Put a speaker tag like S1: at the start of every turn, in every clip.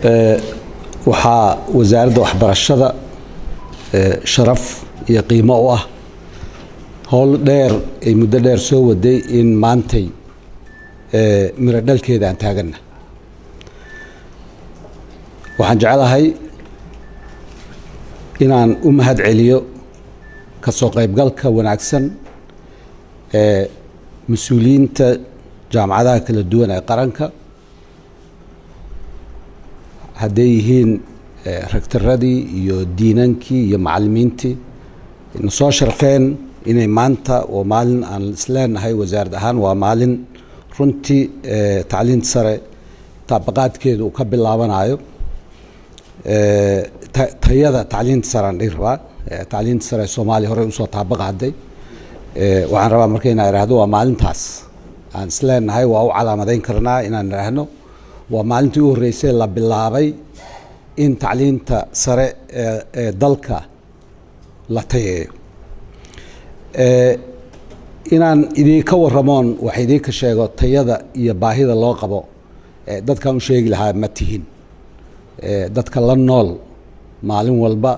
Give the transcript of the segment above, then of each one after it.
S1: waxaa wasaaradda waxbarashada sharaf iyo qiimo u ah howl dheer ay muddo dheer soo waday in maantay miro dhalkeeda aan taagana. waxaan jecelahay inaan u mahad celiyo ka soo qaybgalka wanaagsan ee mas-uuliyiinta jaamacadaha kala duwan ee qaranka, hadday yihiin rektoradii iyo diinankii iyo macallimiintii na soo sharfeen inay maanta oo maalin aan isleenahay wasaarad ahaan waa maalin runtii tacliinta sare taabaqaadkeedu uu ka bilaabanayo. tayada tacliinta sare aan dhihi rabaa, tacliinta sare Soomaaliya hore usoo taabaqaaday. waxaan rabaa marka inaan idhaahdo waa maalintaas aan isleenahay waa u calaamadeyn karnaa inaan idhaahno waa maalintii u horreysay la bilaabay in tacliinta sare ee dalka la tayeeyo. inaan idinka warramoon wax idinka sheego tayada iyo baahida loo qabo dadkaan u sheegi lahaa ma tihin. dadka la nool maalin walba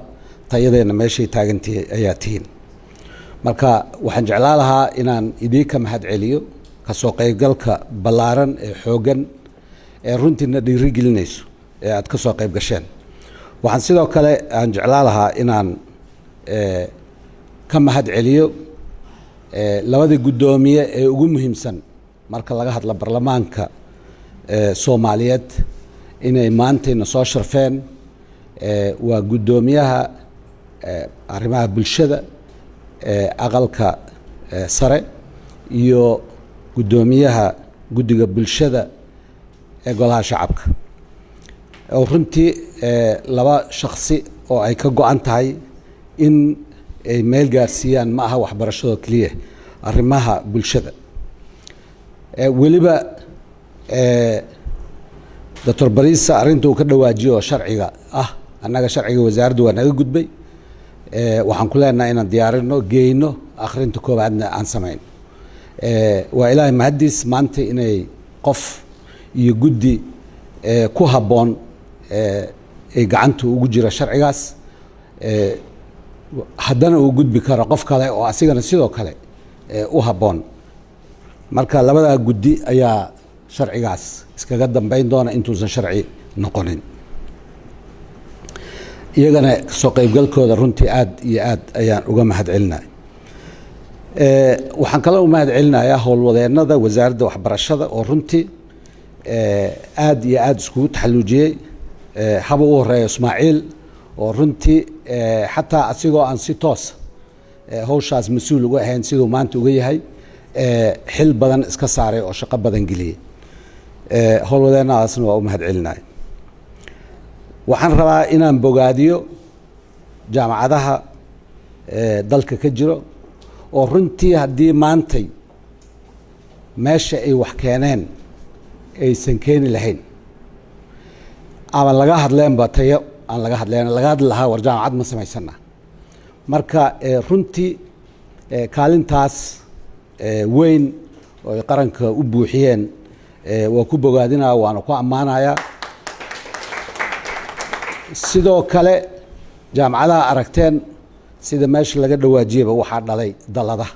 S1: tayadeena meeshay taagantahay ayaa tihin. marka waxaan jeclaan lahaa inaan idinka mahad celiyo ka soo qaybgalka ballaaran ee xooggan ee runtiina dhiirigelinayso ee aad ka soo qayb gasheen. waxaan sidoo kale aan jeclaan lahaa inaan ka mahad celiyo labadii guddoomiye ee ugu muhiimsan marka laga hadla baarlamaanka Soomaaliyeed inay maantayna soo sharfeen. waa guddoomiyaha arrimaha bulshada aqalka sare iyo guddoomiyaha guddiga bulshada ee golaha shacabka, oo runtii laba shakhsi oo ay ka go'an tahay in ay meel gaarsiiyaan ma aha waxbarashada keliya, arrimaha bulshada. weliba Dr. Bariisa arrinta uu ka dhawaajiyo oo sharciga ah, annaga sharciga wasaaraddu waa naga gudbay. waxaan ku leenahay inaan diyaarino geyno akhrinta koowaadna aan samayn. waa ilaahay mahadiis maanta inay qof iyo guddi ku habboon ay gacanta ugu jira sharcigaas, haddana uu gudbi karo qof kale oo asigana sidoo kale u habboon. marka labadaa guddi ayaa sharcigaas iskaga dambeyn doona intuusan sharci noqonin. iyagana soo qaybgalkooda runtii aad iyo aad ayaan uga mahad celinahay. waxaan kaloo u mahad celinayaa howlwadeennada wasaaradda waxbarashada oo runtii aad iyo aad iskugu taxalluujiyey. haba u horeeya Ismaaciil oo runtii xataa asigoo aan si toos hawshaas mas-uul uga ahayn siduu maanta uga yahay, xil badan iska saaray oo shaqo badan geliyey. howlwadeennadaasna waa u mahad celinahay. waxaan rabaa inaan bogaadiyo jaamacadaha dalka ka jiro oo runtii haddii maantay meesha ay wax keeneen aysan keeni lahayn ama laga hadleenba tayo aan laga hadleen laga hadli lahaa war jaamacad ma samaysana. marka runtii kaalintaas weyn oo ay qaranka u buuxiyeen waa ku bogaadinaya, waana ku ammaanayaa. sidoo kale jaamacadaha aragteen sida meesha laga dhawaajiyaba waxaa dhalay dalada.